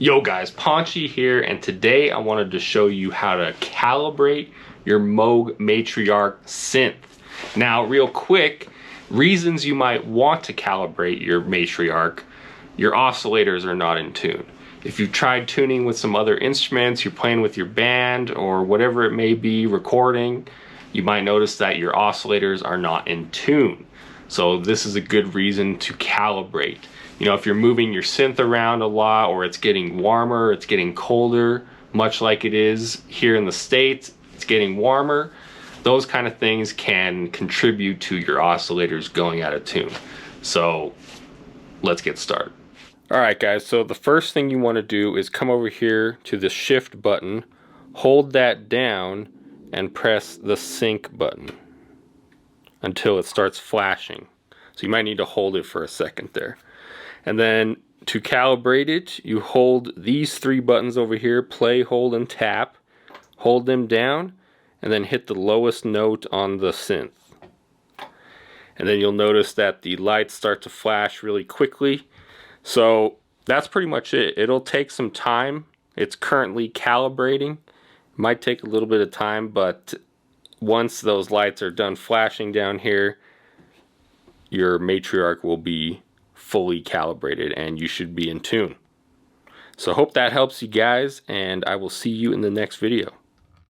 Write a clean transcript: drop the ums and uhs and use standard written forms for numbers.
Yo guys, Ponchy here, and today I wanted to show you how to calibrate your Moog Matriarch synth. Now, real quick, reasons you might want to calibrate your Matriarch: your oscillators are not in tune. If you've tried tuning with some other instruments, you're playing with your band or whatever it may be, recording, you might notice that your oscillators are not in tune. So this is a good reason to calibrate. You know, if you're moving your synth around a lot, or it's getting warmer, it's getting colder, much like it is here in the States, it's getting warmer, those kind of things can contribute to your oscillators going out of tune. So let's get started. Alright guys, so the first thing you want to do is come over here to the shift button, hold that down, and press the sync button until it starts flashing. So you might need to hold it for a second there. And then to calibrate it, you hold these three buttons over here: play, hold, and tap. Hold them down and then hit the lowest note on the synth. And then you'll notice that the lights start to flash really quickly. So that's pretty much it. It'll take some time. It's currently calibrating. It might take a little bit of time, but once those lights are done flashing down here, your Matriarch will be fully calibrated and you should be in tune. So hope that helps you guys, and I will see you in the next video.